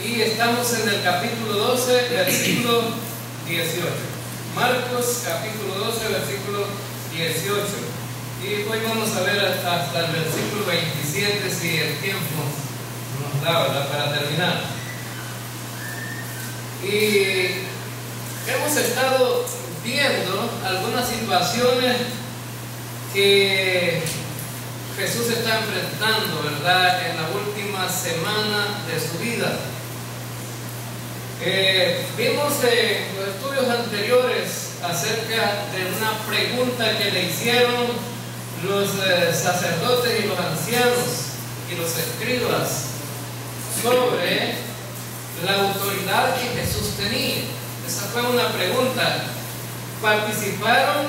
y estamos en el capítulo 12, versículo 18. Marcos, capítulo 12, versículo 18. Y hoy vamos a ver hasta el versículo 27 si el tiempo nos da, ¿verdad?, para terminar. Y hemos estado viendo algunas situaciones que Jesús está enfrentando, ¿verdad?, en la última semana de su vida. Vimos en los estudios anteriores acerca de una pregunta que le hicieron los sacerdotes y los ancianos y los escribas sobre la autoridad que Jesús tenía. Esa fue una pregunta. Participaron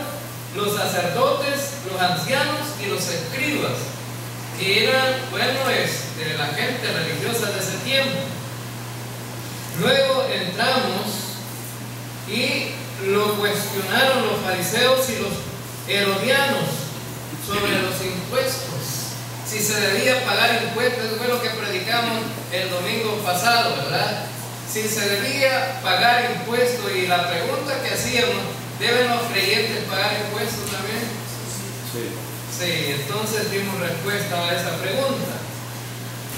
los sacerdotes, los ancianos y los escribas, que eran, de la gente religiosa de ese tiempo. Luego entramos y lo cuestionaron los fariseos y los herodianos sobre los impuestos, si se debía pagar impuestos. Eso fue lo que predicamos el domingo pasado, ¿verdad? Si se debía pagar impuestos, y la pregunta que hacíamos: ¿deben los creyentes pagar impuestos también? Sí, entonces dimos respuesta a esa pregunta.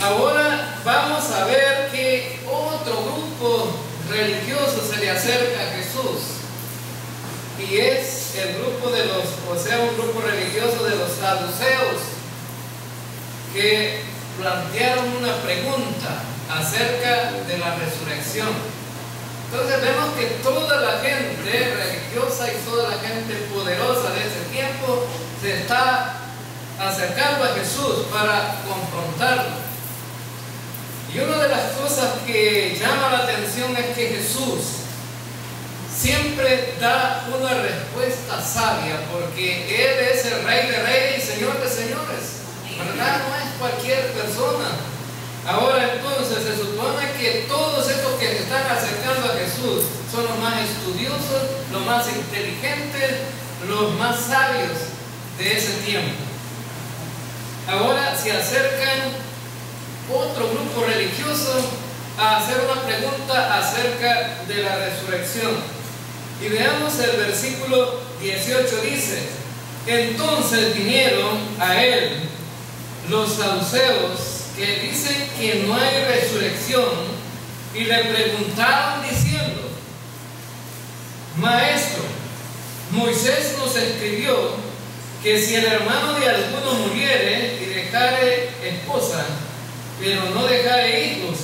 Ahora vamos a ver que otro grupo religioso se le acerca a Jesús, y es el grupo de un grupo religioso de los saduceos, que plantearon una pregunta acerca de la resurrección. Entonces vemos que toda la gente religiosa y toda la gente poderosa de ese tiempo se está acercando a Jesús para confrontarlo. Y una de las cosas que llama la atención es que Jesús siempre da una respuesta sabia, porque Él es el Rey de Reyes y Señor de Señores, ¿verdad? No es cualquier persona. Ahora entonces se supone que todos estos que se están acercando a Jesús son los más estudiosos, los más inteligentes, los más sabios de ese tiempo. Ahora se acercan otro grupo religioso a hacer una pregunta acerca de la resurrección. Y veamos el versículo 18, dice: entonces vinieron a él los saduceos, que dicen que no hay resurrección, y le preguntaron diciendo: Maestro, Moisés nos escribió que si el hermano de alguno muriere y dejare esposa, pero no dejare hijos,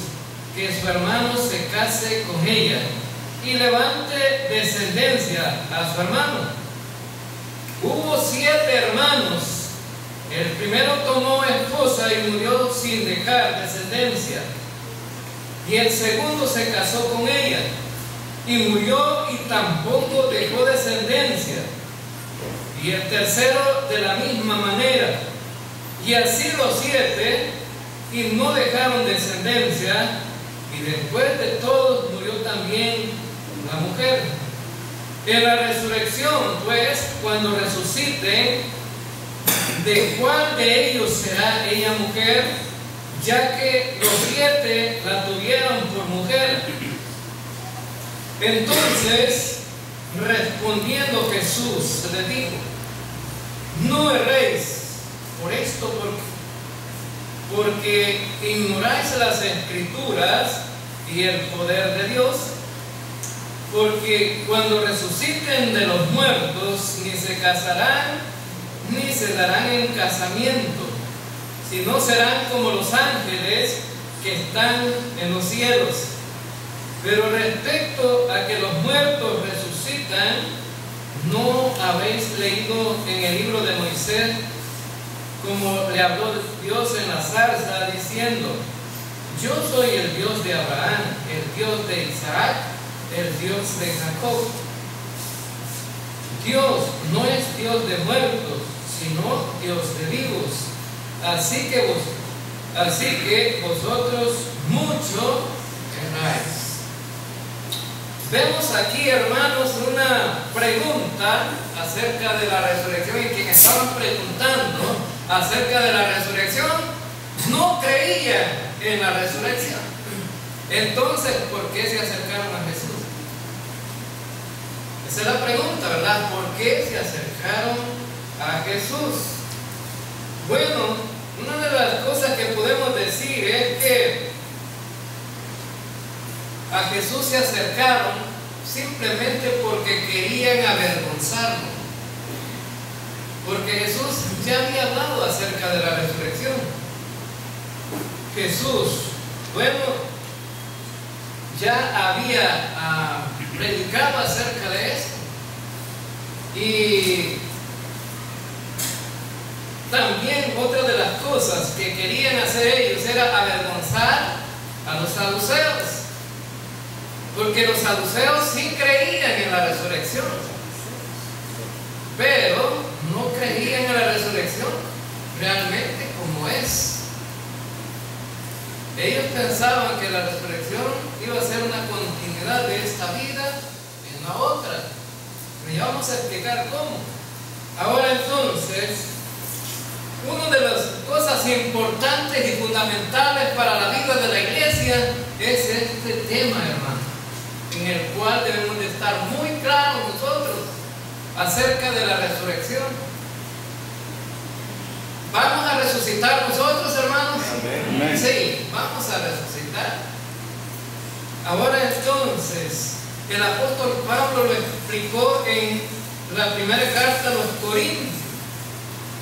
que su hermano se case con ella y levante descendencia a su hermano. Hubo 7 hermanos. El primero tomó esposa y murió sin dejar descendencia, y el segundo se casó con ella y murió y tampoco dejó descendencia, y el tercero de la misma manera, y así los 7, y no dejaron descendencia, y después de todos murió también la mujer. En la resurrección, pues, cuando resuciten, ¿de cuál de ellos será ella mujer? Ya que los 7 la tuvieron por mujer. Entonces, respondiendo Jesús, les dijo: no erréis por esto, porque ignoráis las Escrituras y el poder de Dios. Porque cuando resuciten de los muertos, ni se casarán, ni se darán en casamiento, sino serán como los ángeles que están en los cielos. Pero respecto a que los muertos resucitan, ¿no habéis leído en el libro de Moisés como le habló Dios en la zarza, diciendo: yo soy el Dios de Abraham, el Dios de Isaac, el Dios de Jacob? Dios no es Dios de muertos, sino Dios de vivos. Así que vosotros mucho erráis. Vemos aquí, hermanos, una pregunta acerca de la resurrección, y quien estaban preguntando acerca de la resurrección no creía en la resurrección. Entonces, ¿por qué se acercaron a Jesús? Esa es la pregunta, ¿verdad? ¿Por qué se acercaron a Jesús? Bueno, una de las cosas que podemos decir es que a Jesús se acercaron simplemente porque querían avergonzarlo. Porque Jesús ya había hablado acerca de la resurrección. Jesús, bueno, ya había predicado acerca de esto. Y también otra de las cosas que querían hacer ellos era avergonzar a los saduceos. Porque los saduceos sí creían en la resurrección, pero no creían en la resurrección realmente como es. Ellos pensaban que la resurrección iba a ser una continuidad de esta vida en la otra. Pero ya vamos a explicar cómo. Ahora entonces, una de las cosas importantes y fundamentales para la vida de la iglesia es este tema, hermano, en el cual debemos de estar muy claros nosotros acerca de la resurrección. ¿Vamos a resucitar nosotros, hermanos? Amén. Sí, vamos a resucitar. Ahora entonces, el apóstol Pablo lo explicó en la primera carta a los Corintios.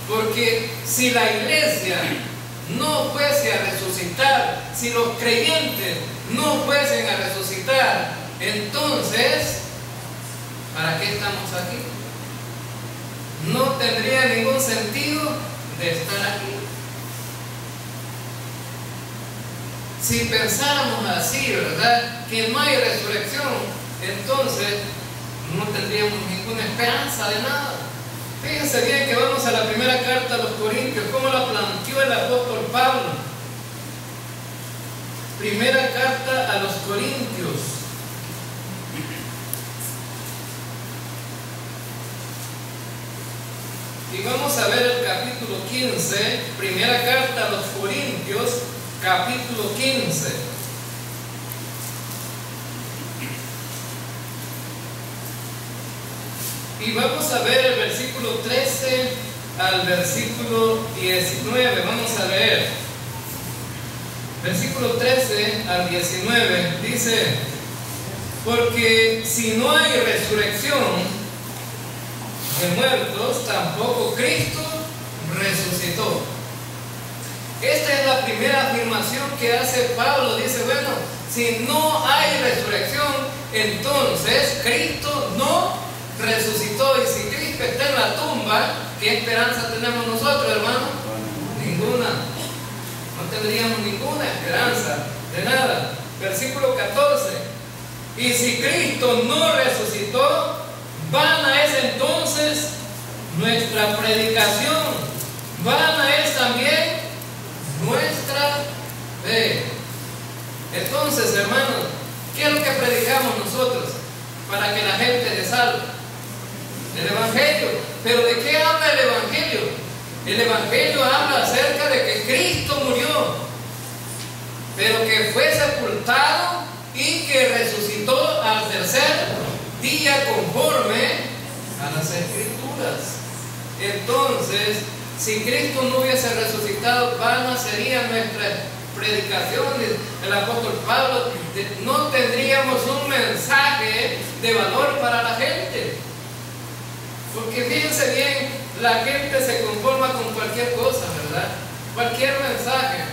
Porque si la iglesia no fuese a resucitar, si los creyentes no fuesen a resucitar, entonces, ¿para qué estamos aquí? No tendría ningún sentido de estar aquí. Si pensáramos así, ¿verdad?, que no hay resurrección, entonces no tendríamos ninguna esperanza de nada. Fíjense bien que vamos a la primera carta a los Corintios, cómo la planteó el apóstol Pablo. Primera carta a los Corintios. Y vamos a ver el capítulo 15, primera carta a los Corintios, capítulo 15. Y vamos a ver el versículo 13 al versículo 19. Vamos a leer. Versículo 13 al 19 dice: porque si no hay resurrección de muertos, tampoco Cristo resucitó. Esta es la primera afirmación que hace Pablo. Dice, bueno, si no hay resurrección, entonces Cristo no resucitó. Y si Cristo está en la tumba, ¿qué esperanza tenemos nosotros, hermano? Ninguna. No tendríamos ninguna esperanza de nada. Versículo 14. Y si Cristo no resucitó, vana es entonces nuestra predicación, vana es también nuestra fe. Entonces, hermanos, ¿qué es lo que predicamos nosotros para que la gente se salve? El Evangelio. ¿Pero de qué habla el Evangelio? El Evangelio habla acerca de que Cristo murió, pero que fue sepultado y que resucitó al tercer día conforme a las Escrituras. Entonces, si Cristo no hubiese resucitado, vana sería nuestra predicación. El apóstol Pablo, no tendríamos un mensaje de valor para la gente. Porque fíjense bien, la gente se conforma con cualquier cosa, ¿verdad? Cualquier mensaje.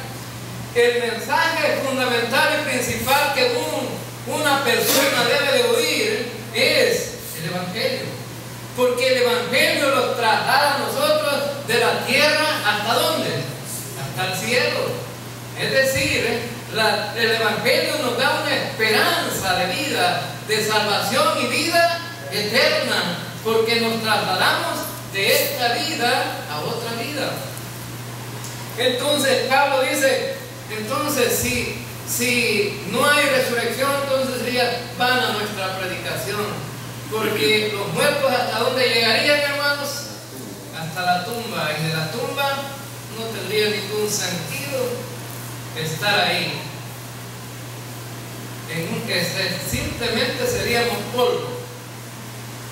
El mensaje fundamental y principal que una persona debe de oír es el Evangelio. Porque el Evangelio lo traslada a nosotros de la tierra ¿hasta dónde? Hasta el cielo. Es decir, el Evangelio nos da una esperanza de vida, de salvación y vida eterna, porque nos trasladamos de esta vida a otra vida. Entonces Pablo dice, entonces si no hay resurrección, entonces sería vana nuestra predicación. Porque los muertos ¿hasta dónde llegarían, hermanos? Hasta la tumba. Y de la tumba no tendría ningún sentido estar ahí. simplemente seríamos polvo.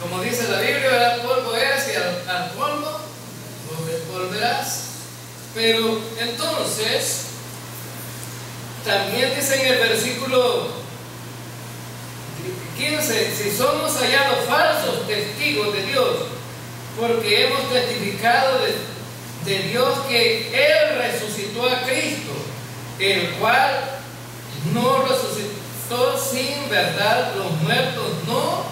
Como dice la Biblia, el polvo es y al polvo volverás. Pero entonces, también dice en el versículo 15, si somos hallados falsos testigos de Dios, porque hemos testificado de Dios que Él resucitó a Cristo, el cual no resucitó sin verdad, los muertos no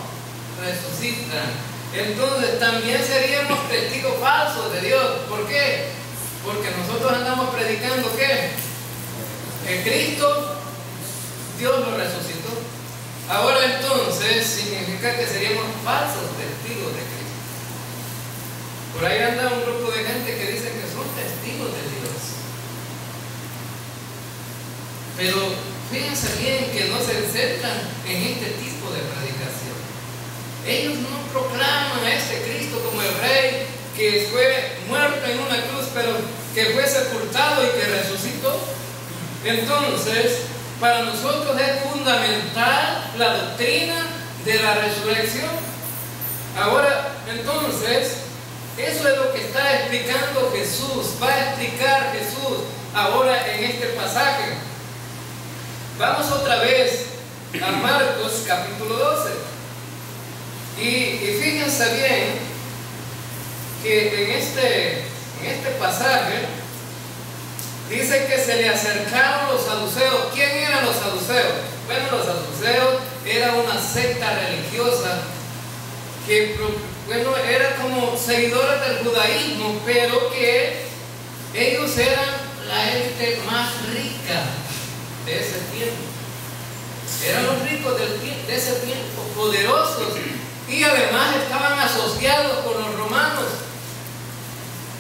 resucitan. Entonces también seríamos testigos falsos de Dios. ¿Por qué? Porque nosotros andamos predicando ¿qué? Que Cristo, Dios lo resucitó. Ahora entonces significa que seríamos falsos testigos de Cristo. Por ahí anda un grupo de gente que dice que son testigos de Dios. Pero fíjense bien que no se centran en este tipo de predicación. Ellos no proclaman a este Cristo como el Rey que fue muerto en una cruz, pero que fue sepultado y que resucitó. Entonces, para nosotros es fundamental la doctrina de la resurrección. Ahora, entonces, eso es lo que está explicando Jesús, va a explicar Jesús ahora en este pasaje. Vamos otra vez a Marcos capítulo 12. Y fíjense bien que en este pasaje dice que se le acercaron los saduceos. ¿Quién eran los saduceos? Bueno, los saduceos era una secta religiosa que, bueno, era como seguidores del judaísmo, pero que ellos eran la élite más rica de ese tiempo. Eran los ricos de ese tiempo, poderosos, y además estaban asociados con los romanos.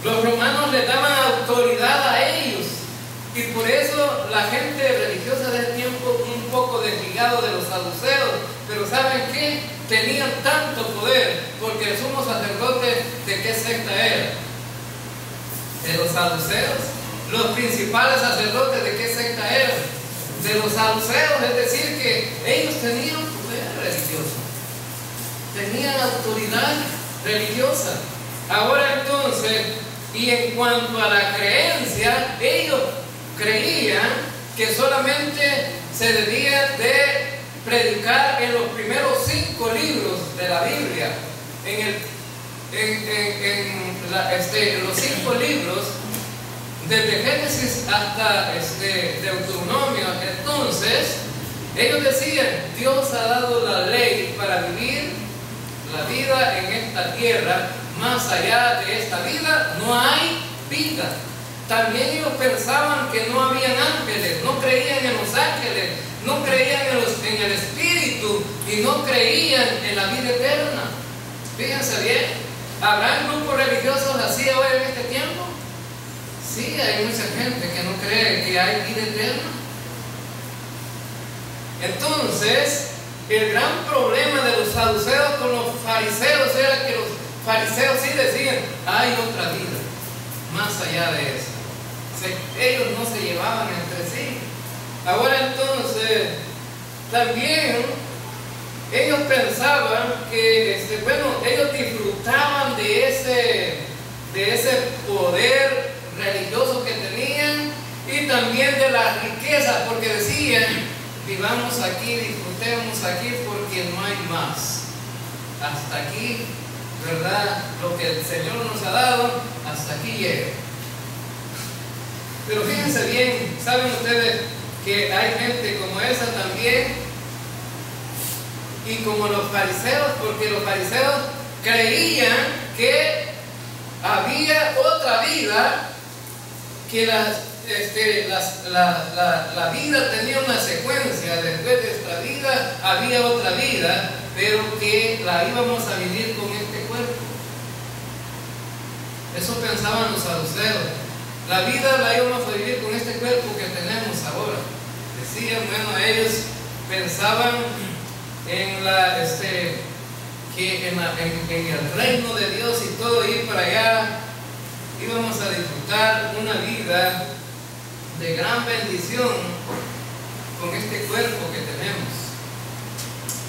Los romanos les daban autoridad a ellos, y por eso la gente religiosa del tiempo un poco desligado de los saduceos. Pero ¿saben qué? Tenían tanto poder, porque el sumo sacerdote, ¿de qué secta era? De los saduceos. Los principales sacerdotes, ¿de qué secta eran? De los saduceos. Es decir, que ellos tenían poder religioso, tenían autoridad religiosa. Ahora entonces, y en cuanto a la creencia, ellos creían que solamente se debía de predicar en los primeros 5 libros de la Biblia. En los 5 libros, desde Génesis hasta Deuteronomio. Entonces, ellos decían, Dios ha dado la ley para vivir la vida en esta tierra. Más allá de esta vida no hay vida. También ellos pensaban que no habían ángeles, no creían en los ángeles, no creían en el Espíritu y no creían en la vida eterna. Fíjense bien, ¿habrán grupos religiosos así hoy en este tiempo? Sí, hay mucha gente que no cree que hay vida eterna. Entonces, el gran problema de los saduceos con los fariseos era que los fariseos sí decían, hay otra vida, más allá de eso. Ellos no se llevaban entre sí. Ahora entonces, también ellos pensaban que, ellos disfrutaban de ese poder religioso que tenían y también de la riqueza, porque decían, vivamos aquí, disfrutemos aquí porque no hay más. Hasta aquí, ¿verdad? Lo que el Señor nos ha dado, hasta aquí llega. Pero fíjense bien, ¿saben ustedes que hay gente como esa también? Y como los fariseos, porque los fariseos creían que había otra vida, que la vida tenía una secuencia. Después de esta vida había otra vida, pero que la íbamos a vivir con este cuerpo. Eso pensaban los saduceos. La vida la íbamos a vivir con este cuerpo que tenemos ahora. Decían, bueno, ellos pensaban en en el reino de Dios y todo, ir para allá, íbamos a disfrutar una vida de gran bendición con este cuerpo que tenemos.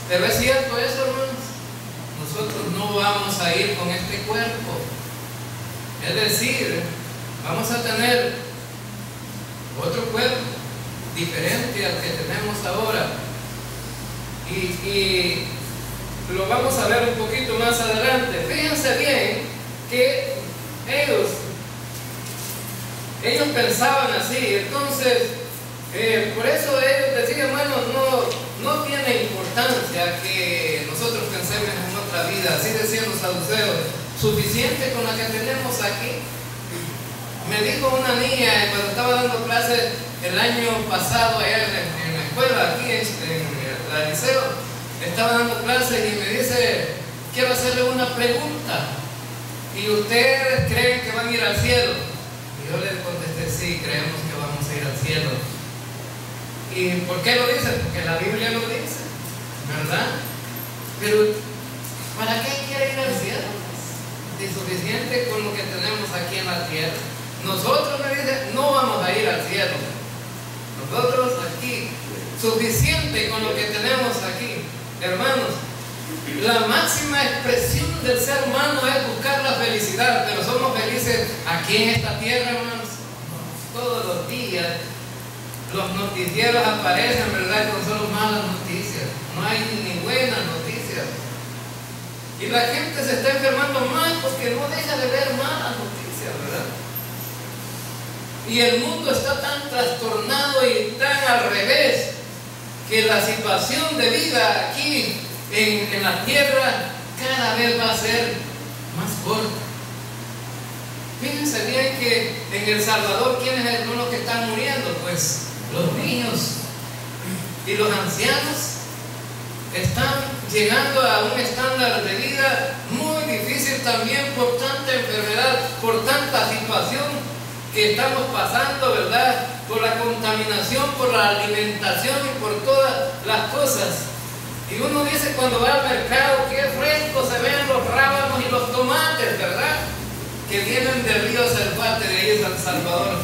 Pero es cierto eso, hermanos. Nosotros no vamos a ir con este cuerpo. Es decir, vamos a tener otro cuerpo diferente al que tenemos ahora. Y lo vamos a ver un poquito más adelante. Fíjense bien que ellos pensaban así. Entonces, por eso ellos decían, bueno, no tiene importancia que nosotros pensemos en otra vida. Así decían los saduceos, suficiente con la que tenemos aquí. Me dijo una niña cuando estaba dando clases el año pasado allá en la escuela, aquí en el liceo, estaba dando clases y me dice, quiero hacerle una pregunta. ¿Y ustedes creen que van a ir al cielo? Y yo le contesté, sí, creemos que vamos a ir al cielo. ¿Y por qué lo dice? Porque la Biblia lo dice, ¿verdad? Pero, ¿para qué quiere ir al cielo? Es suficiente con lo que tenemos aquí en la tierra. Nosotros, me dice, no vamos a ir al cielo. Nosotros aquí, suficiente con lo que tenemos aquí. Hermanos, la máxima expresión del ser humano es buscar la felicidad, pero somos felices aquí en esta tierra, hermanos. Todos los días los noticieros aparecen, ¿verdad?, con solo malas noticias. No hay ni buenas noticias. Y la gente se está enfermando más porque no deja de ver malas noticias, ¿verdad? Y el mundo está tan trastornado y tan al revés que la situación de vida aquí en la tierra cada vez va a ser más corta. Fíjense bien que en El Salvador, ¿quiénes son los que están muriendo? Pues los niños y los ancianos están llegando a un estándar de vida muy difícil también por tanta enfermedad, por tanta situación que estamos pasando, ¿verdad? Por la contaminación, por la alimentación y por todas las cosas. Y uno dice cuando va al mercado, qué fresco se ven los rábanos y los tomates, ¿verdad? Que vienen del río Salvate, de ahí de San Salvador.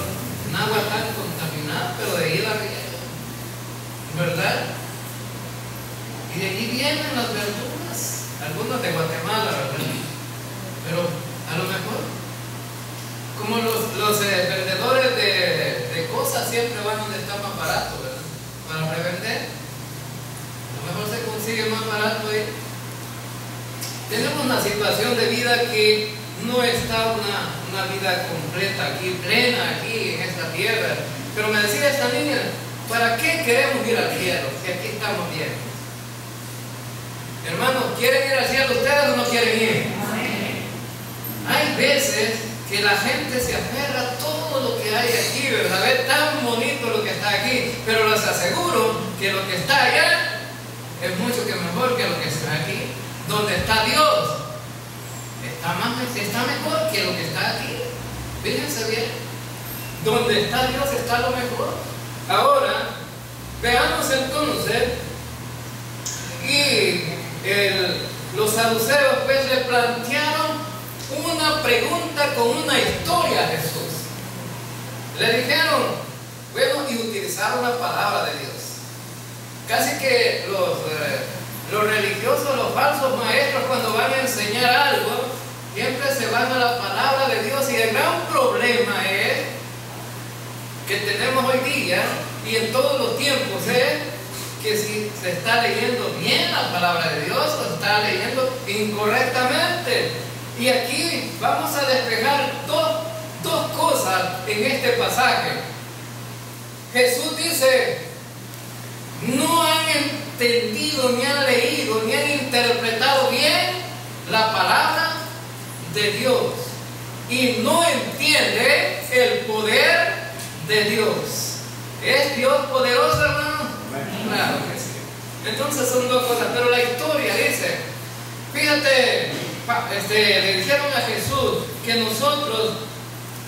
Un agua tan contaminada, pero de ahí la riega, ¿verdad? Y de allí vienen las verduras, algunas de Guatemala, ¿verdad? Pero a lo mejor, como los vendedores de cosas siempre van donde está más barato, ¿verdad? Para revender. A lo mejor se consigue más barato ahí. Tenemos una situación de vida que no está una vida completa aquí, plena aquí en esta tierra. Pero me decía esta niña, ¿para qué queremos ir al cielo si aquí estamos bien? Hermanos, ¿quieren ir al cielo ustedes o no quieren ir? Hay veces que la gente se aferra a todo lo que hay aquí, ¿verdad? Ve tan bonito lo que está aquí, pero les aseguro que lo que está allá es mucho que mejor que lo que está aquí. Donde está Dios, está mejor que lo que está aquí. Fíjense bien, donde está Dios está lo mejor. Ahora, veamos entonces, y los saduceos pues le plantearon una pregunta con una historia a Jesús. Le dijeron, bueno, y utilizaron la palabra de Dios. Casi que los religiosos, los falsos maestros, cuando van a enseñar algo, siempre se van a la palabra de Dios. Y el gran problema es que tenemos hoy día y en todos los tiempos es que si se está leyendo bien la palabra de Dios o se está leyendo incorrectamente. Y aquí vamos a despejar dos cosas en este pasaje. Jesús dice, no han entendido, ni han leído, ni han interpretado bien la palabra de Dios. Y no entiende el poder de Dios. ¿Es Dios poderoso, hermano? Claro que sí. Entonces son dos cosas. Pero la historia dice, fíjate, le dijeron a Jesús que nosotros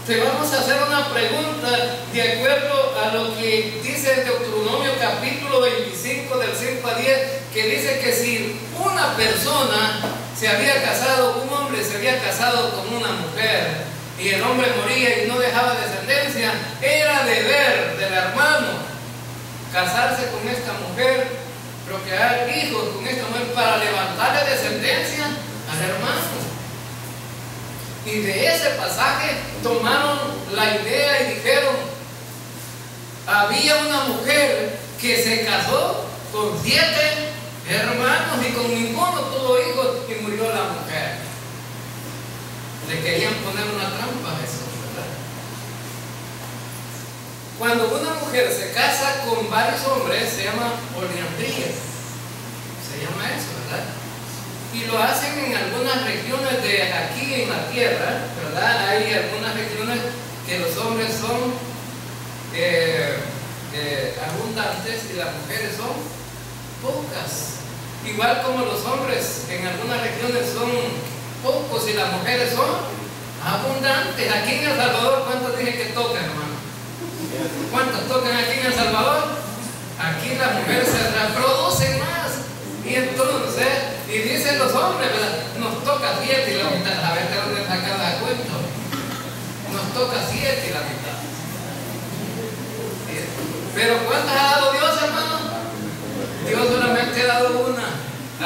te vamos a hacer una pregunta de acuerdo a lo que dice Deuteronomio capítulo 25 del 5 a 10, que dice que si una persona se había casado, un hombre se había casado con una mujer y el hombre moría y no dejaba descendencia, era deber del hermano casarse con esta mujer, procrear hijos con esta mujer sentencia al hermano. Y de ese pasaje tomaron la idea y dijeron, había una mujer que se casó con 7 hermanos y con ninguno tuvo hijos y murió la mujer. Le querían poner una trampa a Jesús, ¿verdad? Cuando una mujer se casa con varios hombres, se llama poliandría. Se llama eso, ¿verdad? Y lo hacen en algunas regiones de aquí en la tierra, ¿verdad? Hay algunas regiones que los hombres son abundantes y las mujeres son pocas. Igual como los hombres en algunas regiones son pocos y las mujeres son abundantes. Aquí en El Salvador, ¿cuántos dije que tocan, hermano? ¿Cuántos tocan aquí en El Salvador? Aquí las mujeres se reproducen más. Y entonces, y dicen los hombres, ¿verdad? Nos toca 7 y la mitad. A ver de dónde sacan la cuenta. Nos toca 7 y la mitad. Pero ¿cuántas ha dado Dios, hermano? Dios solamente ha dado una.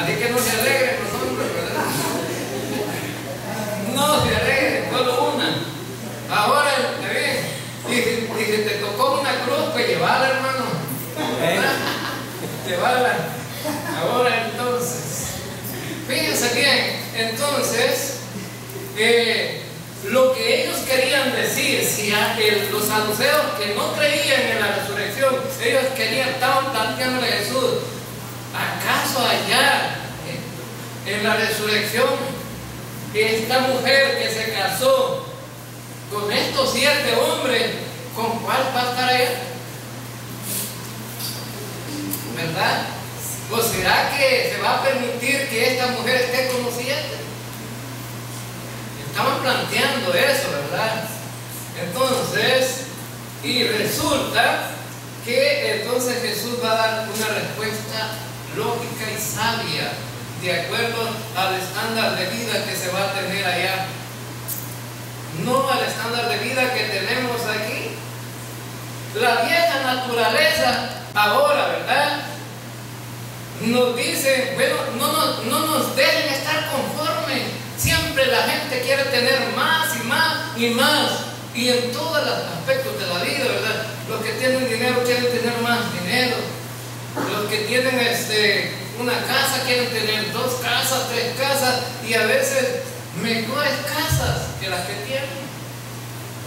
Así que no se alegren los hombres, ¿verdad? No se alegren, solo una. Ahora, y si te tocó una cruz, pues llévala, hermano. Llévala. Ahora entonces, fíjense bien, entonces, lo que ellos querían decir, si los saduceos que no creían en la resurrección, ellos estaban planteándole a Jesús, ¿acaso allá en la resurrección esta mujer que se casó con estos 7 hombres, con cuál va a estar allá? ¿Verdad? ¿O será que se va a permitir que esta mujer esté con los 7? Estaban planteando eso, ¿verdad? Entonces, y resulta que entonces Jesús va a dar una respuesta lógica y sabia, de acuerdo al estándar de vida que se va a tener allá. No al estándar de vida que tenemos aquí. La vieja naturaleza ahora, ¿verdad? Nos dice, bueno, no nos dejen estar conformes. Siempre la gente quiere tener más y más y más. Y en todos los aspectos de la vida, ¿verdad? Los que tienen dinero quieren tener más dinero. Los que tienen una casa quieren tener 2 casas, 3 casas y a veces mejores casas que las que tienen.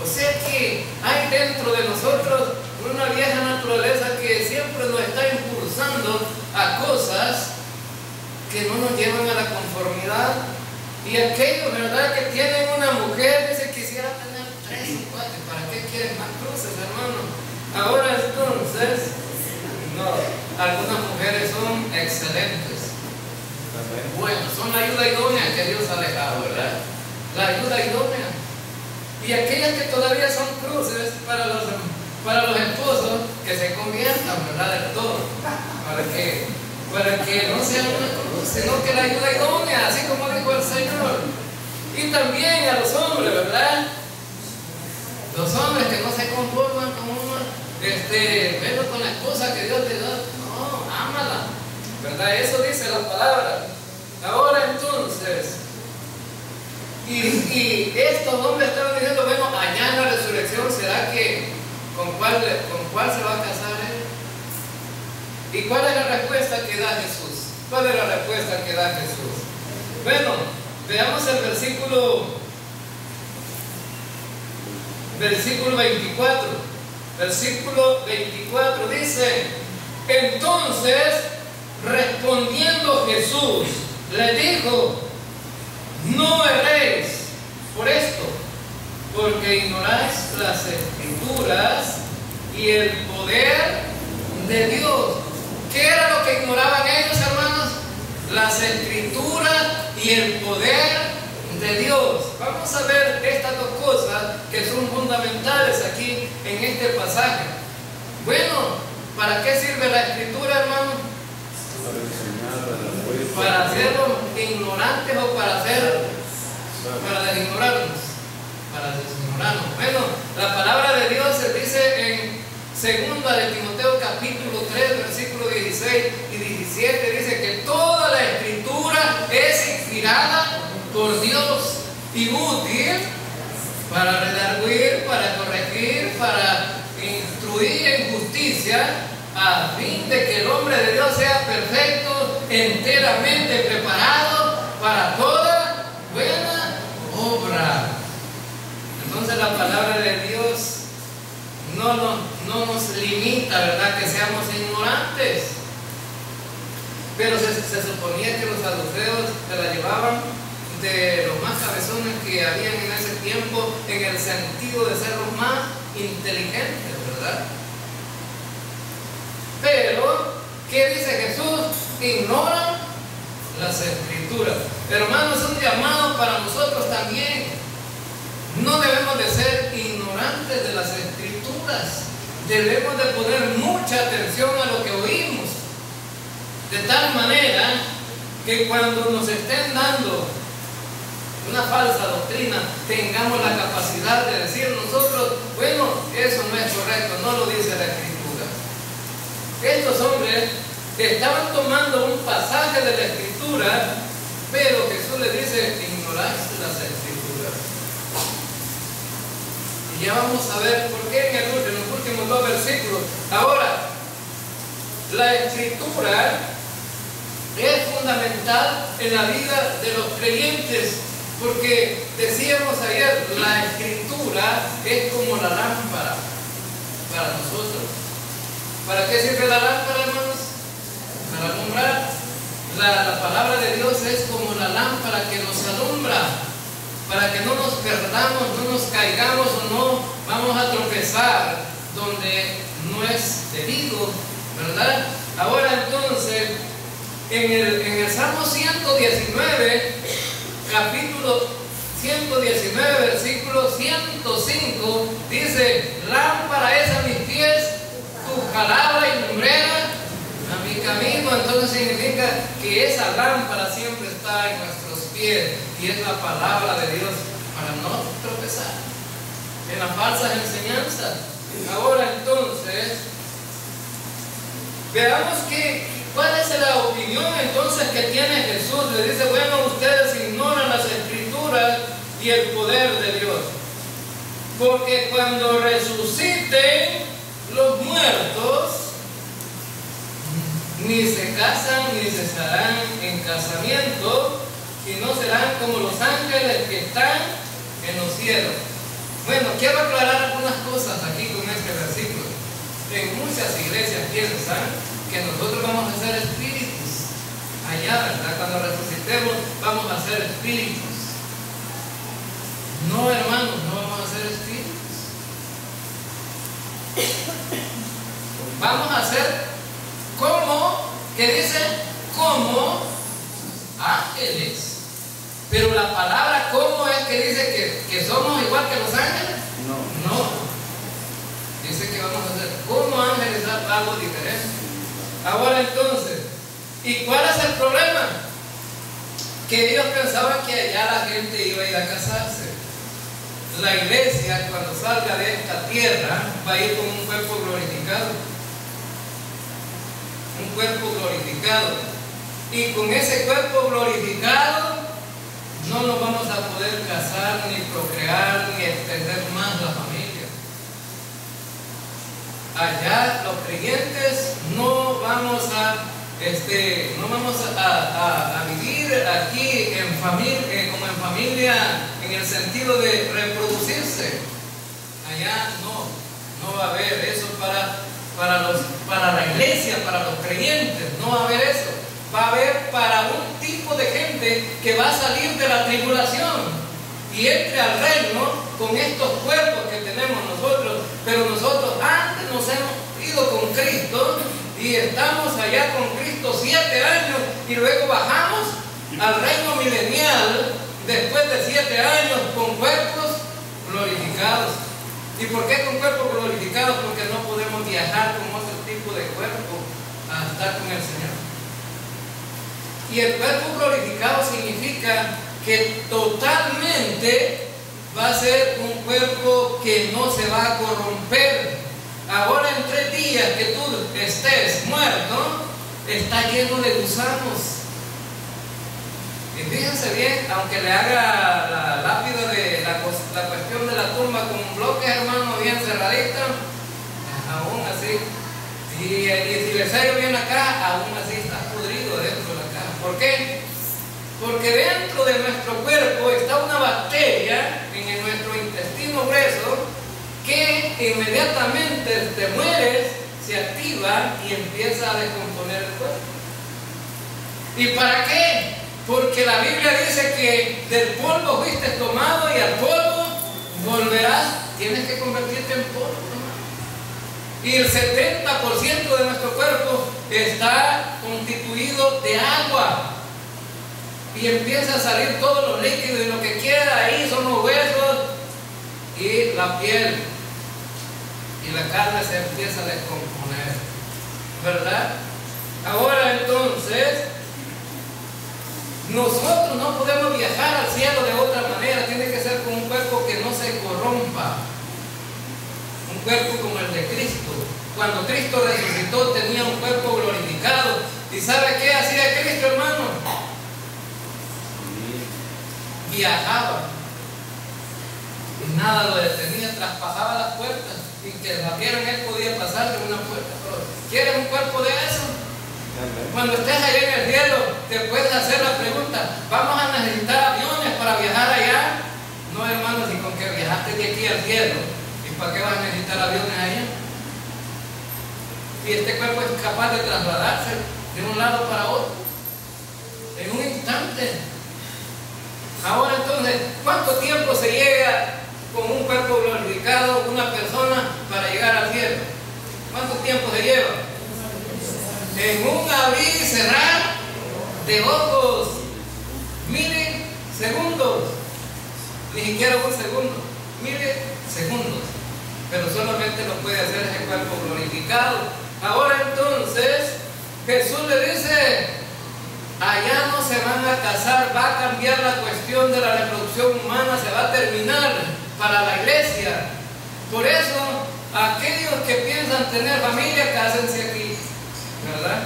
O sea que hay dentro de nosotros una vieja naturaleza que siempre nos está impulsando a cosas que no nos llevan a la conformidad. Y aquellos, ¿verdad?, que tienen una mujer, dice, quisiera tener 3 o 4. ¿Para qué quieren más cruces, hermano? Ahora entonces, no, algunas mujeres son excelentes. Bueno, son la ayuda idónea que Dios ha dejado, ¿verdad? La ayuda idónea. Y aquellas que todavía son cruces para los esposos, que se conviertan, ¿verdad?, del todo, para que no sean una cruz, sino que la ayuda idónea, así como dijo el Señor. Y también a los hombres, ¿verdad? Los hombres que no se conforman con verlo con la esposa que Dios te da, no, ámala, ¿verdad? Eso dice la palabra. Ahora entonces, y estos hombres estaban diciendo, bueno, allá en la resurrección, ¿será que con cuál se va a casar él? ¿Y cuál es la respuesta que da Jesús? ¿Cuál es la respuesta que da Jesús? Bueno, veamos el versículo 24. Versículo 24 dice, entonces, respondiendo Jesús, le dijo, no erréis por esto, porque ignoráis las Escrituras y el poder de Dios. ¿Qué era lo que ignoraban ellos, hermanos? Las Escrituras y el poder de Dios. Vamos a ver estas 2 cosas que son fundamentales aquí en este pasaje. Bueno, ¿para qué sirve la Escritura, hermano? Para hacerlos ignorantes o para designorarnos. Para designorarnos. Bueno, la palabra de Dios se dice en 2 de Timoteo capítulo 3, versículos 16 y 17, dice que toda la Escritura es por Dios y útil para redarguir, para corregir, para instruir en justicia, a fin de que el hombre de Dios sea perfecto, enteramente preparado para toda buena obra. Entonces la palabra de Dios no nos limita, ¿verdad?, que seamos ignorantes. Pero se suponía que los saduceos se la llevaban de los más cabezones que habían en ese tiempo, en el sentido de ser los más inteligentes, ¿verdad? Pero, ¿qué dice Jesús? Ignoran las Escrituras. Hermanos, es un llamado para nosotros también. No debemos de ser ignorantes de las Escrituras. Debemos de poner mucha atención a lo que oímos, de tal manera que cuando nos estén dando una falsa doctrina, tengamos la capacidad de decir nosotros, bueno, eso no es correcto, no lo dice la Escritura. Estos hombres estaban tomando un pasaje de la Escritura, pero Jesús les dice, ignoraste las Escrituras. Y ya vamos a ver por qué en los últimos 2 versículos. Ahora, la Escritura es fundamental en la vida de los creyentes, porque decíamos ayer, la Escritura es como la lámpara para nosotros. ¿Para qué sirve la lámpara, hermanos? Para alumbrar. La palabra de Dios es como la lámpara que nos alumbra, para que no nos perdamos, no nos caigamos o no vamos a tropezar donde no es debido, ¿verdad? Ahora entonces, en el Salmo 119, capítulo 119, versículo 105, dice, lámpara es a mis pies tu palabra y lumbrera a mi camino. Entonces significa que esa lámpara siempre está en nuestros pies y es la palabra de Dios para no tropezar en las falsas enseñanzas. Ahora entonces, veamos cuál es la opinión entonces que tiene Jesús. Le dice, bueno, ustedes ignoran las Escrituras y el poder de Dios, porque cuando resuciten los muertos, ni se casan ni se estarán en casamiento, sino serán como los ángeles que están en los cielos. Bueno, quiero aclarar algunas cosas aquí con este versículo. En muchas iglesias piensan que nosotros vamos a ser espíritus allá, ¿verdad? Cuando resucitemos vamos a ser espíritus. No, hermanos, no vamos a ser espíritus. Vamos a ser como, ¿qué dice? Como ángeles. Pero la palabra como es que dice que somos igual que los ángeles. No. Dice que vamos a ser como ángeles, algo diferente. Ahora entonces, ¿y cuál es el problema? Que ellos pensaban que allá la gente iba a ir a casarse. La iglesia, cuando salga de esta tierra, va a ir con un cuerpo glorificado. Un cuerpo glorificado. Y con ese cuerpo glorificado no nos vamos a poder casar, ni procrear, ni extender más la familia. Allá los creyentes no vamos a vivir aquí en familia, como en familia, en el sentido de reproducirse. Allá no va a haber eso para la iglesia, para los creyentes, no va a haber eso. Va a haber para un tipo de gente que va a salir de la tribulación y entre al reino con estos cuerpos que tenemos nosotros, pero nosotros antes nos hemos ido con Cristo y estamos allá con Cristo 7 años y luego bajamos al reino milenial después de 7 años con cuerpos glorificados. ¿Y por qué con cuerpos glorificados? Porque no podemos viajar con otro tipo de cuerpo a estar con el Señor. Y el cuerpo glorificado significa que totalmente va a ser un cuerpo que no se va a corromper. Ahora en 3 días que tú estés muerto, está lleno de gusanos. Y fíjense bien, aunque le haga la lápida de la cuestión de la tumba con bloques, hermano, bien cerradita, aún así. Y si le sello bien la caja, aún así está podrido dentro de la caja. ¿Por qué? Porque dentro de nuestro cuerpo está una bacteria en nuestro intestino grueso que inmediatamente te mueres, se activa y empieza a descomponer el cuerpo. ¿Y para qué? Porque la Biblia dice que del polvo fuiste tomado y al polvo volverás. Tienes que convertirte en polvo, hermano. Y el 70% de nuestro cuerpo está constituido de agua. Y empieza a salir todos los líquidos y lo que queda ahí son los huesos y la piel. Y la carne se empieza a descomponer, ¿verdad? Ahora entonces, nosotros no podemos viajar al cielo de otra manera. Tiene que ser con un cuerpo que no se corrompa, un cuerpo como el de Cristo. Cuando Cristo resucitó tenía un cuerpo glorificado. ¿Y sabe qué hacía Cristo, hermano? Viajaba y nada lo detenía, traspasaba las puertas y que la vieran, él podía pasar de una puerta a otra. ¿Quieres un cuerpo de eso? Cuando estés allá en el cielo te puedes hacer la pregunta: ¿vamos a necesitar aviones para viajar allá? No, hermanos, y con que viajaste de aquí al cielo, ¿y para qué vas a necesitar aviones allá? Y este cuerpo es capaz de trasladarse de un lado para otro en un instante. Ahora entonces, ¿cuánto tiempo se llega con un cuerpo glorificado, una persona, para llegar al cielo? ¿Cuánto tiempo se lleva? En un abrir y cerrar de ojos, milisegundos, ni siquiera un segundo, milisegundos, pero solamente lo puede hacer ese cuerpo glorificado. Ahora entonces, Jesús le dice: allá no se van a casar, va a cambiar la cuestión de la reproducción humana, se va a terminar para la iglesia. Por eso, aquellos que piensan tener familia, cásense aquí, ¿verdad?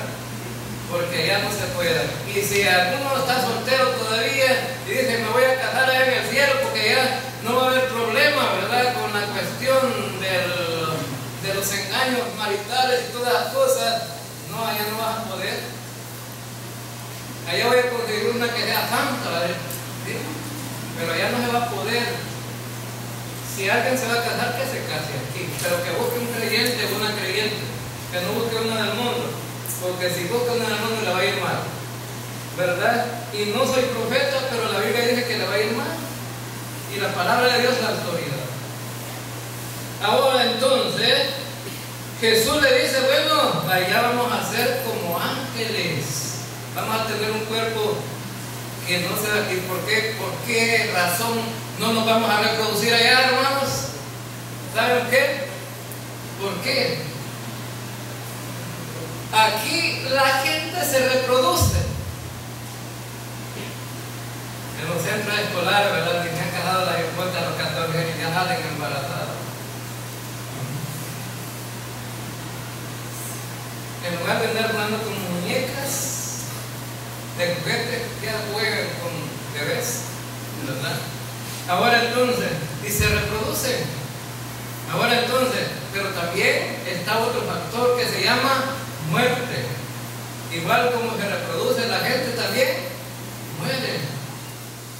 Porque ya no se puede. Y si alguno está soltero todavía y dice: me voy a casar allá en el cielo, porque ya no va a haber problema, ¿verdad?, con la cuestión de los engaños maritales y todas las cosas. No, allá no vas a poder. Allá voy a conseguir una que sea santa, ¿verdad? ¿Sí? Pero allá no se va a poder. Si alguien se va a casar, que se case aquí, pero que busque un creyente o una creyente, que no busque una del mundo, porque si busca una del mundo le va a ir mal, ¿verdad? Y no soy profeta, pero la Biblia dice que le va a ir mal, y la palabra de Dios es la autoridad. Ahora entonces, Jesús le dice: bueno, allá vamos a ser como ángeles, vamos a tener un cuerpo que no se va. ¿Y por qué razón no nos vamos a reproducir allá, hermanos? ¿Saben qué? ¿Por qué? Aquí la gente se reproduce. En los centros escolares, ¿verdad?, que se han casado las esposas a los 14 años y ya salen embarazadas. En lugar de andar jugando con muñecas de juguete, ya juegan con bebés, ¿verdad? Ahora entonces, y se reproducen. Ahora entonces, pero también está otro factor que se llama muerte. Igual como se reproduce la gente, también muere.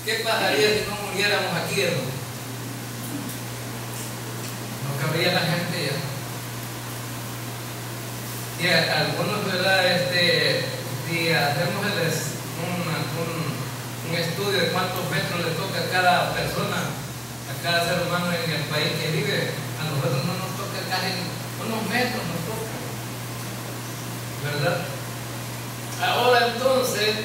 ¿Qué pasaría si no muriéramos aquí, hermano? No cabría la gente ya. Y algunos, ¿verdad? Si hacemos un estudio de cuántos metros le toca a cada persona, a cada ser humano en el país que vive, a nosotros no nos toca casi unos metros, nos toca, ¿verdad? Ahora entonces,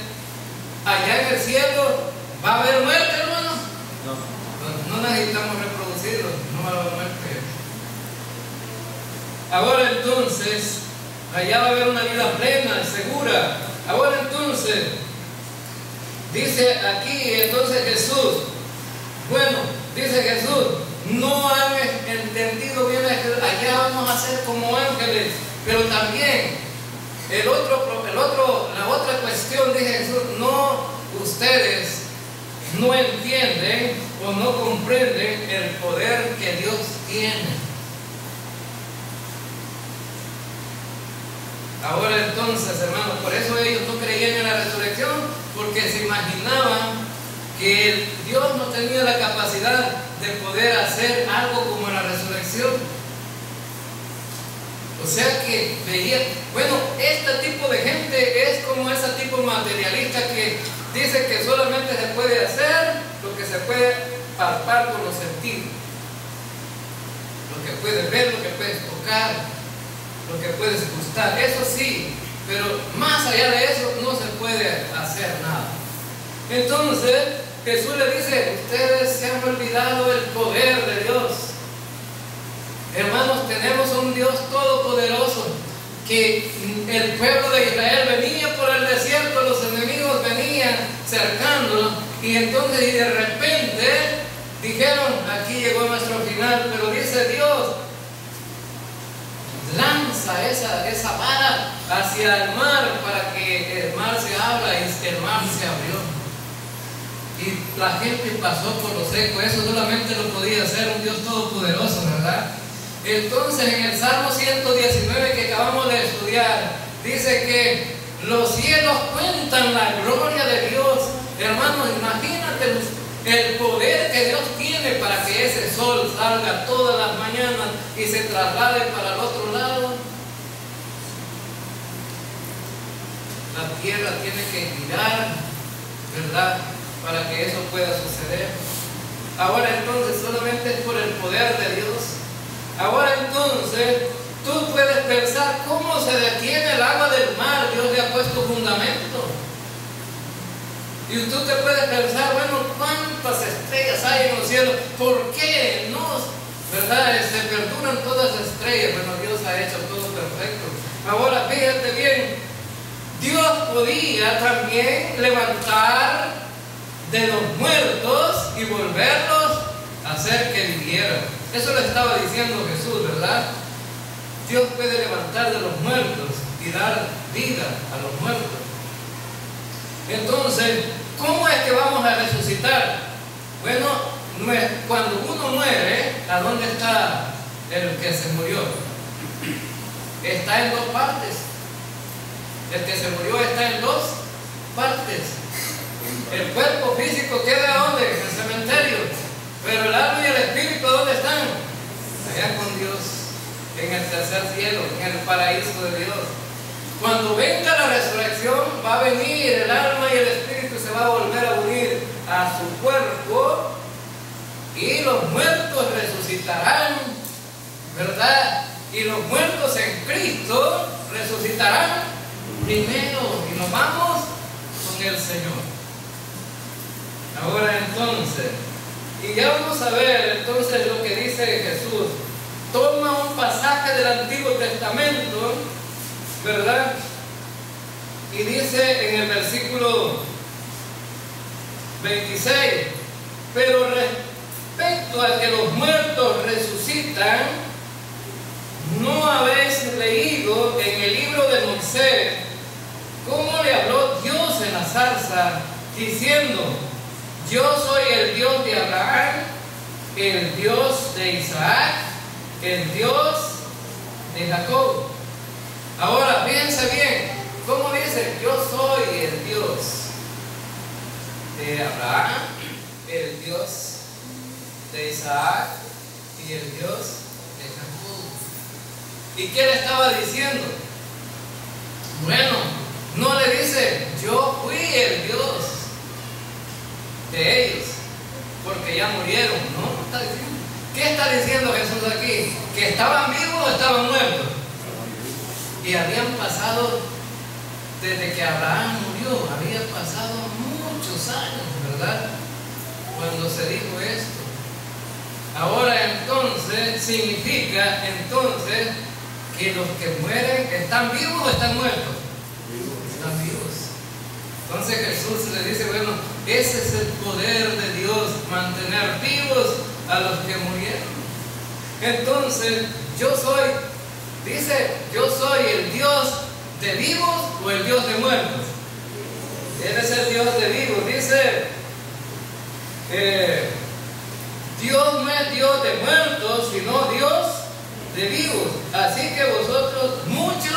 allá en el cielo, ¿va a haber muerte, hermano? No necesitamos reproducirlo, no va a haber muerte. Ahora entonces, allá va a haber una vida plena y segura. Ahora entonces, dice aquí entonces Jesús, bueno, dice Jesús, no han entendido bien, allá vamos a ser como ángeles, pero también la otra cuestión, dice Jesús, no ustedes no entienden o no comprenden el poder que Dios tiene. Ahora entonces, hermanos, por eso ellos no creían en la resurrección, porque se imaginaban que Dios no tenía la capacidad de poder hacer algo como la resurrección. O sea que veía, bueno, este tipo de gente es como ese tipo materialista que dice que solamente se puede hacer lo que se puede palpar con los sentidos, lo que puedes ver, lo que puedes tocar, lo que puedes gustar, eso sí, pero más allá de eso no se puede hacer nada. Entonces Jesús le dice: ustedes se han olvidado del poder de Dios. Hermanos, tenemos un Dios todopoderoso, que el pueblo de Israel venía por el desierto, los enemigos venían cercándolo, y entonces de repente dijeron: aquí llegó nuestro final. Pero dice Dios: lanza esa vara hacia el mar para que el mar se abra, y el mar se abrió. Y la gente pasó por lo seco. Eso solamente lo podía hacer un Dios todopoderoso, ¿verdad? Entonces en el Salmo 119 que acabamos de estudiar, dice que los cielos cuentan la gloria de Dios. Hermanos, imagínate el poder que Dios tiene para que ese sol salga todas las mañanas y se traslade para el otro lado. La tierra tiene que girar, ¿verdad?, para que eso pueda suceder. Ahora entonces solamente es por el poder de Dios. Ahora entonces tú puedes pensar: ¿cómo se detiene el agua del mar? Dios le ha puesto fundamento. Y tú te puedes pensar: bueno, ¿cuántas estrellas hay en los cielos? ¿Por qué no, verdad, se perduran todas las estrellas? Bueno, Dios ha hecho todo perfecto. Ahora fíjate bien, Dios podía también levantar de los muertos y volverlos a hacer que vivieran. Eso lo estaba diciendo Jesús, ¿verdad? Dios puede levantar de los muertos y dar vida a los muertos. Entonces, ¿cómo es que vamos a resucitar? Bueno, cuando uno muere, ¿a dónde está el que se murió? Está en dos partes. El que se murió está en dos partes. El cuerpo físico queda ¿dónde? En el cementerio. Pero el alma y el espíritu ¿dónde están? Allá con Dios, en el tercer cielo, en el paraíso de Dios. Cuando venga la resurrección, va a venir el alma y el espíritu, se va a volver a unir a su cuerpo, y los muertos resucitarán, ¿verdad? Y los muertos en Cristo resucitarán primero, y nos vamos con el Señor. Ahora entonces, y ya vamos a ver entonces lo que dice Jesús. Toma un pasaje del Antiguo Testamento, ¿verdad? Y dice en el versículo 26: pero respecto a que los muertos resucitan, ¿no habéis leído en el libro de Moisés cómo le habló Dios en la zarza, diciendo: yo soy el Dios de Abraham, el Dios de Isaac, el Dios de Jacob? Ahora, fíjense bien, ¿cómo dice? Yo soy el Dios de Abraham, el Dios de Isaac y el Dios de Jacob. ¿Y qué le estaba diciendo? Bueno, no le dice: yo fui el Dios de ellos, porque ya murieron, ¿no? Está diciendo. ¿Qué está diciendo Jesús aquí? ¿Que estaban vivos o estaban muertos? Y habían pasado, desde que Abraham murió, había pasado muchos años, ¿verdad?, cuando se dijo esto. Ahora entonces, significa entonces que los que mueren, ¿están vivos o están muertos? Están vivos. Entonces Jesús le dice: bueno, ese es el poder de Dios, mantener vivos a los que murieron. Entonces, yo soy, dice, yo soy el Dios de vivos o el Dios de muertos. Él es el Dios de vivos. Dice Dios no es Dios de muertos, sino Dios de vivos. Así que vosotros mucho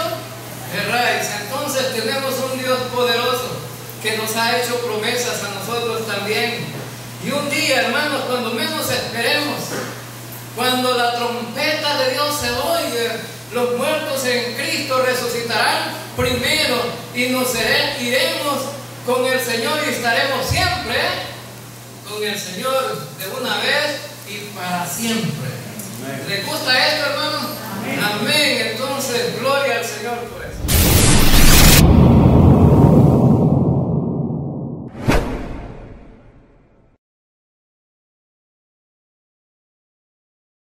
erráis. Entonces tenemos un Dios poderoso que nos ha hecho promesas a nosotros también. Y un día, hermanos, cuando menos esperemos, cuando la trompeta de Dios se oiga, los muertos en Cristo resucitarán primero y nos iremos con el Señor y estaremos siempre con el Señor de una vez y para siempre. ¿Les gusta esto, hermano? Amén. Amén. Entonces